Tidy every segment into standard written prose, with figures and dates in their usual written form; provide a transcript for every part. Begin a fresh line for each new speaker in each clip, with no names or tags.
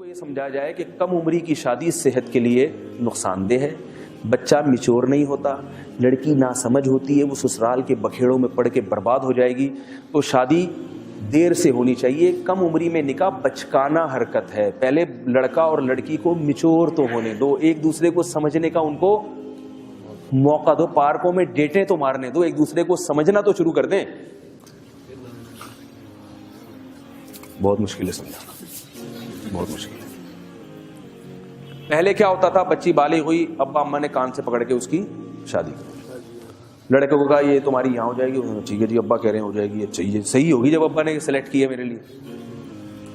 کو یہ سمجھا جائے کہ کم عمری کی شادی صحت کے لیے نقصان دہ ہے، بچہ میچور نہیں ہوتا، لڑکی ناسمجھ ہوتی ہے، وہ سسرال کے بکھیڑوں میں پڑ کے برباد ہو جائے گی، تو شادی دیر سے ہونی چاہیے۔ کم عمری میں نکاح بچکانہ حرکت ہے، پہلے لڑکا اور لڑکی کو میچور تو ہونے دو، ایک دوسرے کو سمجھنے کا ان کو موقع دو، پارکوں میں ڈیٹیں تو مارنے دو، ایک دوسرے کو سمجھنا تو شروع کر دیں۔ بہت مشکل ہے سمجھانا، بہت مشکل ہے۔ پہلے کیا ہوتا تھا، بچی بالغ ہوئی، ابا اماں نے کان سے پکڑ کے اس کی شادی کی، لڑکے کو کہا یہ تمہاری یہاں ہو جائے گی، ٹھیک ہے جی ابا کہہ رہے ہیں ہو جائے گی، اچھا یہ صحیح ہوگی جب ابا نے سلیکٹ کیا میرے لیے۔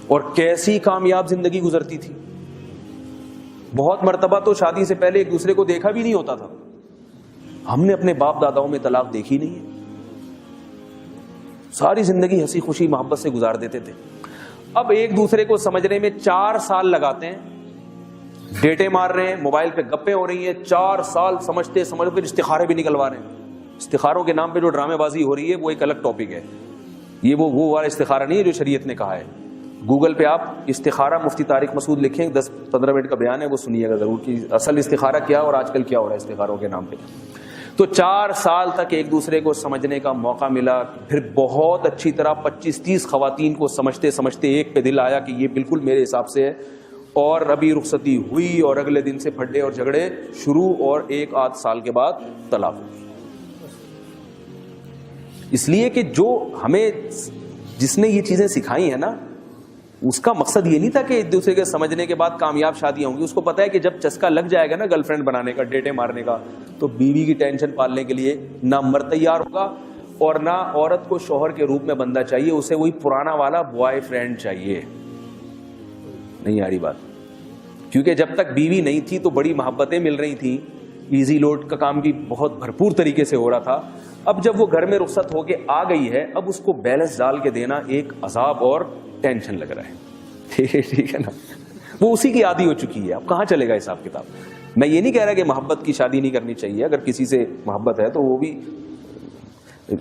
اور کیسی کامیاب زندگی گزرتی تھی۔ بہت مرتبہ تو شادی سے پہلے ایک دوسرے کو دیکھا بھی نہیں ہوتا تھا، ہم نے اپنے باپ داداؤں میں طلاق دیکھی نہیں ہے، ساری زندگی ہنسی خوشی محبت سے گزار دیتے تھے۔ اب ایک دوسرے کو سمجھنے میں 4 سال لگاتے ہیں، ڈیٹے مار رہے ہیں، موبائل پہ گپیں ہو رہی ہیں، 4 سال سمجھتے پھر استخارے بھی نکلوا رہے ہیں۔ استخاروں کے نام پہ جو ڈرامے بازی ہو رہی ہے وہ ایک الگ ٹاپک ہے، یہ وہ والا استخارہ نہیں ہے جو شریعت نے کہا ہے۔ گوگل پہ آپ استخارہ مفتی طارق مسعود لکھیں، 10-15 منٹ کا بیان ہے، وہ سنیے گا ضرور کہ اصل استخارہ کیا اور آج کل کیا ہو رہا ہے استخاروں کے نام پہ۔ تو 4 سال تک ایک دوسرے کو سمجھنے کا موقع ملا، پھر بہت اچھی طرح 25-30 خواتین کو سمجھتے سمجھتے ایک پہ دل آیا کہ یہ بالکل میرے حساب سے ہے، اور ابھی رخصتی ہوئی اور اگلے دن سے پھڈے اور جھگڑے شروع، اور 1-8 سال کے بعد طلاق ہوئی۔ اس لیے کہ جو ہمیں جس نے یہ چیزیں سکھائی ہیں نا، اس کا مقصد یہ نہیں تھا کہ ایک دوسرے کے سمجھنے کے بعد کامیاب شادیاں ہوں گی، اس کو پتا ہے کہ جب چسکا لگ جائے گا نا گرل فرینڈ بنانے کا، ڈیٹے مارنے کا، تو بیوی کی ٹینشن پالنے کے لیے نہ مرد تیار ہوگا اور نہ عورت کو شوہر کے روپ میں بندہ چاہیے، اسے وہی پرانا والا بوائے فرینڈ چاہیے۔ نہیں آ رہی بات؟ کیونکہ جب تک بیوی نہیں تھی تو بڑی محبتیں مل رہی تھیں، ایزی لوڈ کا کام بھی بہت بھرپور طریقے سے ہو رہا تھا۔ اب جب وہ گھر میں رخصت ہو کے آ گئی ہے، اب اس کو بیلنس ڈال کے دینا ایک عذاب اور ٹینشن لگ رہا ہے۔ ٹھیک ہے نا، وہ اسی کی عادی ہو چکی ہے، اب کہاں چلے گا حساب کتاب۔ میں یہ نہیں کہہ رہا کہ محبت کی شادی نہیں کرنی چاہیے، اگر کسی سے محبت ہے تو وہ بھی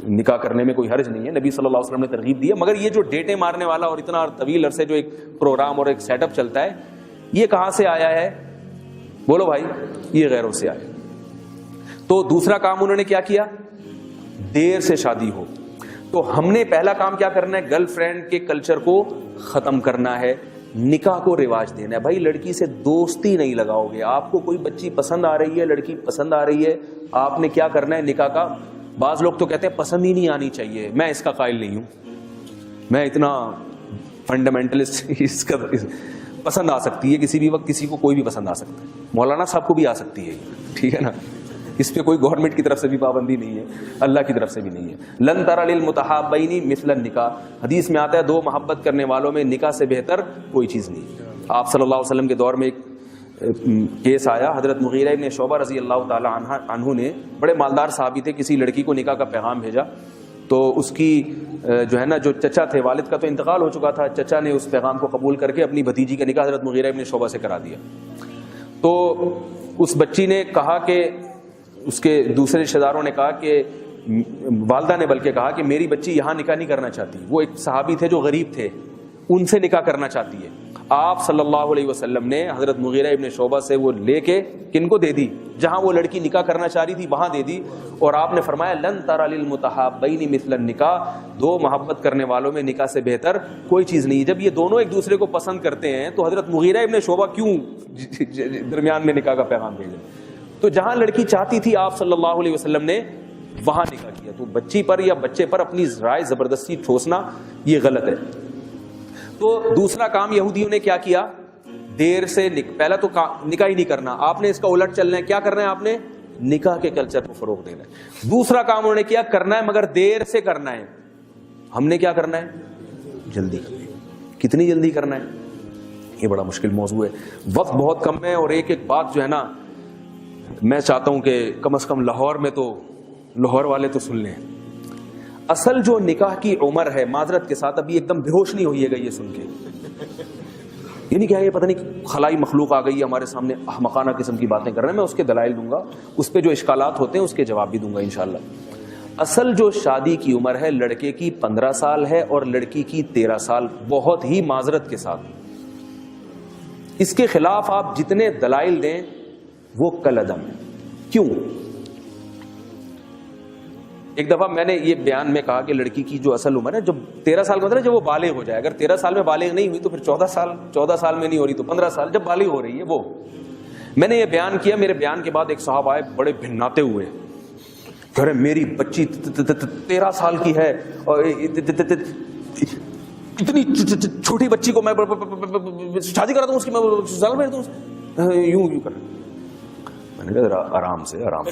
نکاح کرنے میں کوئی حرج نہیں ہے، نبی صلی اللہ علیہ وسلم نے ترغیب دی ہے۔ مگر یہ جو ڈیٹیں مارنے والا اور اتنا طویل عرصے جو ایک پروگرام اور ایک سیٹ اپ چلتا ہے، یہ کہاں سے آیا ہے؟ بولو بھائی، یہ غیروں سے آیا۔ تو دوسرا کام انہوں نے کیا کیا؟ دیر سے شادی ہو۔ تو ہم نے پہلا کام کیا کرنا ہے؟ گرل فرینڈ کے کلچر کو ختم کرنا ہے، نکاح کو رواج دینا ہے۔ بھائی لڑکی سے دوستی نہیں لگاؤ گے، آپ کو کوئی بچی پسند آ رہی ہے، لڑکی پسند آ رہی ہے، آپ نے کیا کرنا ہے؟ نکاح کا۔ بعض لوگ تو کہتے ہیں پسند ہی نہیں آنی چاہیے، میں اس کا قائل نہیں ہوں، میں اتنا فنڈامنٹلسٹ، اس کا پسند آ سکتی ہے کسی بھی وقت، کسی کو کوئی بھی پسند آ سکتا ہے، مولانا صاحب کو بھی آ سکتی ہے، ٹھیک ہے نا، اس پہ کوئی گورنمنٹ کی طرف سے بھی پابندی نہیں ہے، اللہ کی طرف سے بھی نہیں ہے۔ لن تر للمتحابین مثل النکاح، حدیث میں آتا ہے 2 محبت کرنے والوں میں نکاح سے بہتر کوئی چیز نہیں۔ آپ صلی اللہ علیہ وسلم کے دور میں ایک کیس آیا، حضرت مغیرہ ابن شعبہ رضی اللہ تعالی عنہ نے، بڑے مالدار صحابی تھے، کسی لڑکی کو نکاح کا پیغام بھیجا، تو اس کی جو ہے نا، جو چچا تھے، والد کا تو انتقال ہو چکا تھا، چچا نے اس پیغام کو قبول کر کے اپنی بھتیجی کا نکاح حضرت مغیرہ ابن شعبہ سے کرا دیا۔ تو اس بچی نے کہا کہ، اس کے دوسرے رشتہ داروں نے کہا کہ، والدہ نے بلکہ کہا کہ میری بچی یہاں نکاح نہیں کرنا چاہتی، وہ ایک صحابی تھے جو غریب تھے، ان سے نکاح کرنا چاہتی ہے۔ آپ صلی اللہ علیہ وسلم نے حضرت مغیرہ ابن شعبہ سے وہ لے کے کن کو دے دی؟ جہاں وہ لڑکی نکاح کرنا چاہ رہی تھی وہاں دے دی، اور آپ نے فرمایا لن تر للمتحابین مثل النکاح، 2 محبت کرنے والوں میں نکاح سے بہتر کوئی چیز نہیں۔ جب یہ دونوں ایک دوسرے کو پسند کرتے ہیں تو حضرت مغیرہ ابن شعبہ کیوں درمیان میں نکاح کا پیغام بھیجے؟ تو جہاں لڑکی چاہتی تھی آپ صلی اللہ علیہ وسلم نے وہاں نکاح کیا۔ تو بچی پر یا بچے پر اپنی رائے زبردستی ٹھوسنا یہ غلط ہے۔ تو دوسرا کام یہودیوں نے کیا کیا؟ دیر سے پہلا تو نکاح ہی نہیں کرنا، آپ نے اس کا الٹ چلنا ہے۔ کیا کرنا ہے آپ نے؟ نکاح کے کلچر کو فروغ دینا ہے۔ دوسرا کام انہوں نے کیا؟ کرنا ہے مگر دیر سے کرنا ہے۔ ہم نے کیا کرنا ہے؟ جلدی کرنا ہے۔ کتنی جلدی کرنا ہے؟ یہ بڑا مشکل موضوع ہے، وقت بہت کم ہے، اور ایک ایک بات جو ہے نا، میں چاہتا ہوں کہ کم از کم لاہور میں تو لاہور والے تو سن لیں۔ اصل جو نکاح کی عمر ہے، معذرت کے ساتھ ابھی ایک دم بے ہوش نہیں ہوئیے گا یہ سن کے، یہ نہیں کہا یہ پتہ نہیں خلائی مخلوق آ گئی ہے ہمارے سامنے، احمقانہ قسم کی باتیں کر رہے ہیں، میں اس کے دلائل دوں گا، اس پہ جو اشکالات ہوتے ہیں اس کے جواب بھی دوں گا انشاءاللہ۔ اصل جو شادی کی عمر ہے، لڑکے کی 15 سال ہے اور لڑکی کی 13 سال، بہت ہی معذرت کے ساتھ اس کے خلاف آپ جتنے دلائل دیں وہ کل عدم ہے. کیوں؟ ایک دفعہ میں نے یہ بیان میں کہا کہ لڑکی کی جو اصل عمر ہے جب 13 سال کا ہوتا ہے جب وہ بالغ ہو جائے, اگر 13 سال میں بالغ نہیں ہوئی تو پھر 14 سال میں نہیں ہو رہی تو 15 سال, جب بالغ ہو رہی ہے وہ. میں نے یہ بیان کیا, میرے بیان کے بعد ایک صاحب آئے بڑے بھناتے ہوئے, کہہ رہے میری بچی 13 سال کی ہے اور اتنی چھوٹی بچی کو میں شادی کراتا ہوں اس کی, میں سال میں یوں کر. میں نے کہا آرام سے آرام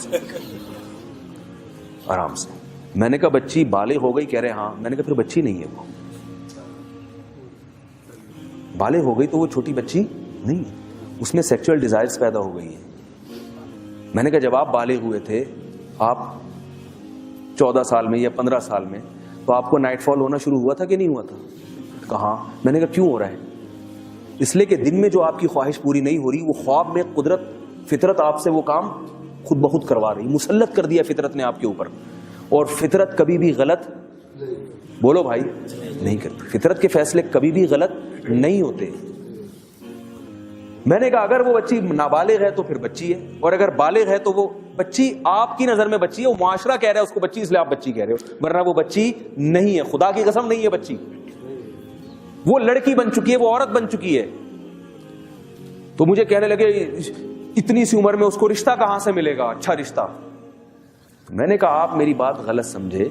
سے. میں نے کہا بچی بالغ ہو گئی, کہہ رہے ہاں. میں نے کہا پھر بچی نہیں ہے, وہ بالغ ہو گئی تو وہ چھوٹی بچی نہیں ہے, اس میں سیکچوئل ڈیزائرز پیدا ہو گئی ہیں. میں نے کہا جب آپ بالغ ہوئے تھے, آپ 14 سال میں یا 15 سال میں, تو آپ کو نائٹ فال ہونا شروع ہوا تھا کہ نہیں ہوا تھا؟ کہاں. میں نے کہا کیوں ہو رہا ہے؟ اس لیے کہ دن میں جو آپ کی خواہش پوری نہیں ہو رہی, وہ خواب میں قدرت فطرت آپ سے وہ کام خود بخود کروا رہی, مسلط کر دیا فطرت نے آپ کے اوپر. اور فطرت کبھی بھی غلط, بولو بھائی, نہیں کرتی. فطرت کے فیصلے کبھی بھی غلط نہیں ہوتے. میں نے کہا اگر وہ بچی نابالغ ہے تو پھر بچی ہے, اور اگر بالغ ہے تو وہ بچی آپ کی نظر میں بچی ہے, وہ معاشرہ کہہ رہا ہے اس کو بچی اس لیے آپ بچی کہہ رہے ہو, ورنہ وہ بچی نہیں ہے. خدا کی قسم نہیں ہے بچی, وہ لڑکی بن چکی ہے, وہ عورت بن چکی ہے. تو مجھے کہنے لگے اتنی سی عمر میں اس کو رشتہ کہاں سے ملے گا, اچھا رشتہ. میں نے کہا آپ میری بات غلط سمجھے.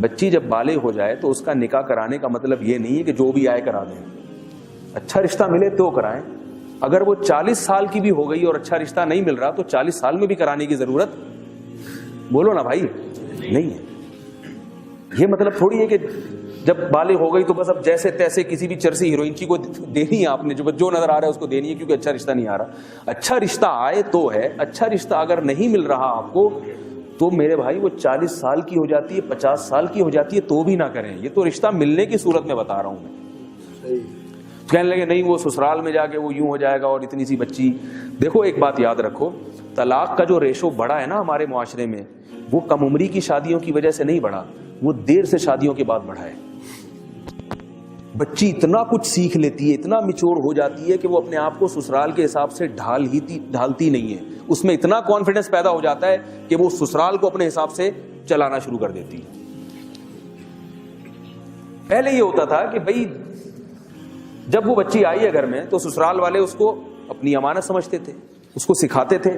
بچی جب بالغ ہو جائے تو اس کا نکاح کرانے کا مطلب یہ نہیں ہے کہ جو بھی آئے کرا دیں. اچھا رشتہ ملے تو کرائیں. اگر وہ 40 سال کی بھی ہو گئی اور اچھا رشتہ نہیں مل رہا تو 40 سال میں بھی کرانے کی ضرورت, بولو نا بھائی, نہیں ہے. یہ مطلب تھوڑی ہے کہ جب بالغ ہو گئی تو بس اب جیسے تیسے کسی بھی چرسی ہیروئن کی کو دینی ہے آپ نے, جو نظر آ رہا ہے اس کو دینی ہے کیونکہ اچھا رشتہ نہیں آ رہا. اچھا رشتہ آئے تو ہے, اچھا رشتہ اگر نہیں مل رہا آپ کو تو میرے بھائی وہ 40 سال کی ہو جاتی ہے, 50 سال کی ہو جاتی ہے تو بھی نہ کریں. یہ تو رشتہ ملنے کی صورت میں بتا رہا ہوں میں. کہنے لگے نہیں وہ سسرال میں جا کے وہ یوں ہو جائے گا اور اتنی سی بچی. دیکھو ایک بات یاد رکھو, طلاق کا جو ریشو بڑھا ہے نا ہمارے معاشرے میں, وہ کم عمری کی شادیوں کی وجہ سے نہیں بڑھا, وہ دیر سے شادیوں کے بعد بڑھا ہے. بچی اتنا کچھ سیکھ لیتی ہے, اتنا میچور ہو جاتی ہے کہ وہ اپنے آپ کو سسرال کے حساب سے ڈھالتی نہیں ہے. اس میں اتنا کانفیڈنس پیدا ہو جاتا ہے کہ وہ سسرال کو اپنے حساب سے چلانا شروع کر دیتی ہے. پہلے یہ ہوتا تھا کہ بھائی جب وہ بچی آئی ہے گھر میں تو سسرال والے اس کو اپنی امانت سمجھتے تھے, اس کو سکھاتے تھے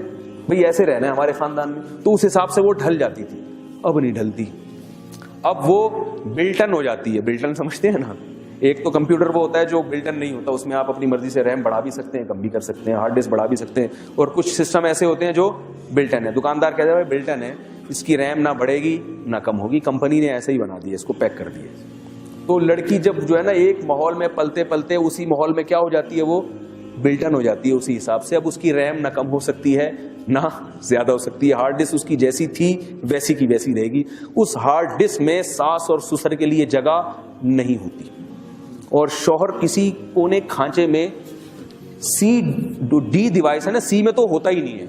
بھائی ایسے رہنا ہے ہمارے خاندان میں, تو اس حساب سے وہ ڈھل جاتی تھی. اب نہیں ڈھلتی, اب وہ بلٹن ہو جاتی ہے. بلٹن سمجھتے ہیں نا, ایک تو کمپیوٹر وہ ہوتا ہے جو بلٹن نہیں ہوتا, اس میں آپ اپنی مرضی سے ریم بڑھا بھی سکتے ہیں, کم بھی کر سکتے ہیں, ہارڈ ڈسک بڑھا بھی سکتے ہیں. اور کچھ سسٹم ایسے ہوتے ہیں جو بلٹن ہے. دکاندار کہتا ہے بلٹن ہے, اس کی ریم نہ بڑھے گی نہ کم ہوگی, کمپنی نے ایسے ہی بنا دیا, اس کو پیک کر دیا. تو لڑکی جب جو ہے نا ایک ماحول میں پلتے پلتے اسی ماحول میں کیا ہو جاتی ہے, وہ بلٹن ہو جاتی ہے اسی حساب سے. اب اس کی ریم نہ کم ہو سکتی ہے نہ زیادہ ہو سکتی ہے, ہارڈ ڈسک اس کی جیسی تھی ویسی کی ویسی رہے گی. اس ہارڈ ڈسک میں ساس اور سسر کے لیے جگہ نہیں ہوتی, اور شوہر کسی کونے کھانچے میں ڈی ڈیوائس ہے نا, سی میں تو ہوتا ہی نہیں ہے,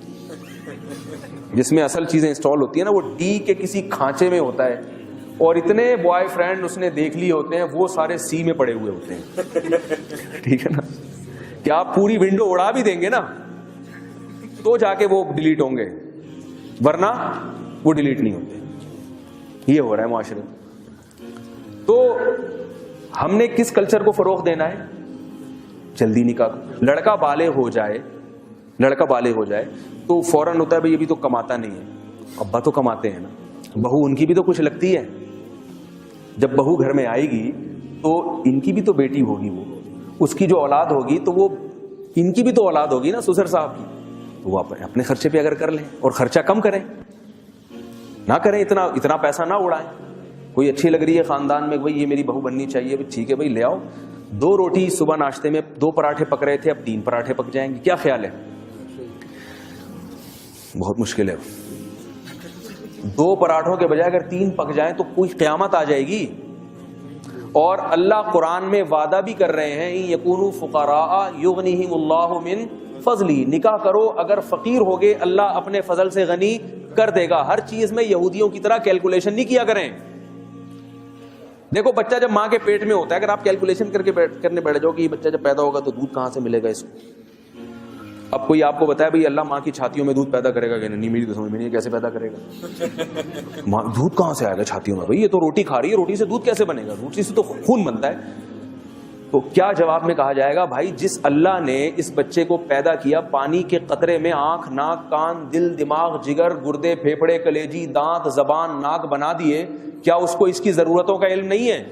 جس میں اصل چیزیں انسٹال ہوتی ہیں نا, وہ ڈی کے کسی کھانچے میں ہوتا ہے. اور اتنے بوائے فرینڈ اس نے دیکھ لیے ہوتے ہیں, وہ سارے سی میں پڑے ہوئے ہوتے ہیں. ٹھیک ہے نا, کہ آپ پوری ونڈو اڑا بھی دیں گے نا تو جا کے وہ ڈیلیٹ ہوں گے, ورنہ وہ ڈیلیٹ نہیں ہوتے. یہ ہو رہا ہے معاشرے. تو ہم نے کس کلچر کو فروغ دینا ہے؟ جلدی نکاح. لڑکا بالغ ہو جائے تو فوراً ہوتا ہے بھائی ابھی تو کماتا نہیں ہے. ابا تو کماتے ہیں نا, بہو ان کی بھی تو کچھ لگتی ہے. جب بہو گھر میں آئے گی تو ان کی بھی تو بیٹی ہوگی, وہ اس کی جو اولاد ہوگی تو وہ ان کی بھی تو اولاد ہوگی نا سسر صاحب کی. تو وہ اپنے خرچے پہ اگر کر لیں اور خرچہ کم کریں, نہ کریں, اتنا پیسہ نہ اڑائیں. کوئی اچھی لگ رہی ہے خاندان میں, بھائی یہ میری بہو بننی چاہیے, ٹھیک ہے بھائی لے آؤ. 2 روٹی صبح ناشتے میں 2 پراٹھے پک رہے تھے, اب 3 پراٹھے پک جائیں گے. کیا خیال ہے؟ بہت مشکل ہے. 2 پراٹھوں کے بجائے اگر 3 پک جائیں تو کوئی قیامت آ جائے گی. اور اللہ قرآن میں وعدہ بھی کر رہے ہیں یکونوا فقراء یغنیہم اللہ من فضلی. نکاح کرو, اگر فقیر ہوگے اللہ اپنے فضل سے غنی کر دے گا. ہر چیز میں یہودیوں کی طرح کیلکولیشن نہیں کیا کریں. دیکھو بچہ جب ماں کے پیٹ میں ہوتا ہے, اگر آپ کیلکولیشن کرنے بیٹھ جاؤ کہ یہ بچہ جب پیدا ہوگا تو دودھ کہاں سے ملے گا اس کو, اب کوئی آپ کو بتایا بھائی اللہ ماں کی چھاتیوں میں دودھ پیدا کرے گا کہ نہیں, میری تو سمجھ میں نہیں کیسے پیدا کرے گا, دودھ کہاں سے آئے گا چھاتیوں میں, بھائی یہ تو روٹی کھا رہی ہے, روٹی سے دودھ کیسے بنے گا, روٹی سے تو خون بنتا ہے. تو کیا جواب میں کہا جائے گا, بھائی جس اللہ نے اس بچے کو پیدا کیا پانی کے قطرے میں آنکھ ناک کان دل دماغ جگر گردے پھیپھڑے کلیجی دانت زبان ناک بنا دیے, کیا اس کو اس کی ضرورتوں کا علم نہیں ہے؟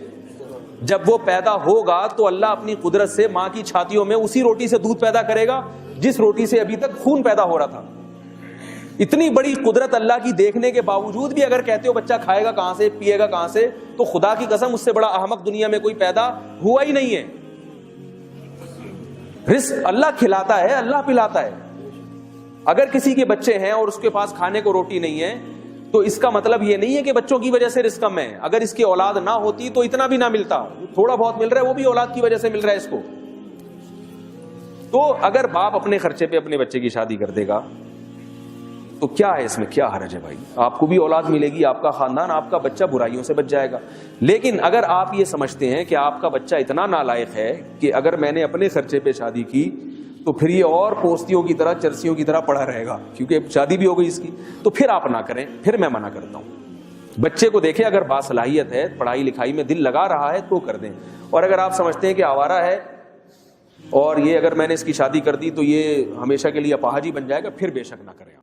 جب وہ پیدا ہوگا تو اللہ اپنی قدرت سے ماں کی چھاتیوں میں اسی روٹی سے دودھ پیدا کرے گا جس روٹی سے ابھی تک خون پیدا ہو رہا تھا. اتنی بڑی قدرت اللہ کی دیکھنے کے باوجود بھی اگر کہتے ہو بچہ کھائے گا کہاں سے پیے گا کہاں سے, تو خدا کی قسم اس سے بڑا احمق دنیا میں کوئی پیدا ہوا ہی نہیں ہے. رزق اللہ کھلاتا ہے, اللہ پلاتا ہے. اگر کسی کے بچے ہیں اور اس کے پاس کھانے کو روٹی نہیں ہے تو اس کا مطلب یہ نہیں ہے کہ بچوں کی وجہ سے رزق کم ہے. اگر اس کی اولاد نہ ہوتی تو اتنا بھی نہ ملتا, تھوڑا بہت مل رہا ہے وہ بھی اولاد کی وجہ سے مل رہا ہے اس کو. تو اگر باپ اپنے خرچے پہ اپنے بچے کی شادی کر دے گا تو کیا ہے اس میں, کیا حرج ہے بھائی, آپ کو بھی اولاد ملے گی, آپ کا خاندان آپ کا بچہ برائیوں سے بچ جائے گا. لیکن اگر آپ یہ سمجھتے ہیں کہ آپ کا بچہ اتنا نالائق ہے کہ اگر میں نے اپنے خرچے پہ شادی کی تو پھر یہ اور پوستیوں کی طرح چرسیوں کی طرح پڑا رہے گا کیونکہ شادی بھی ہو گئی اس کی, تو پھر آپ نہ کریں, پھر میں منع کرتا ہوں. بچے کو دیکھیں اگر باصلاحیت ہے, پڑھائی لکھائی میں دل لگا رہا ہے تو کر دیں, اور اگر آپ سمجھتے ہیں کہ آوارہ ہے اور یہ اگر میں نے اس کی شادی کر دی تو یہ ہمیشہ کے لیے اپاہج ہی بن جائے گا, پھر بے شک نہ کریں.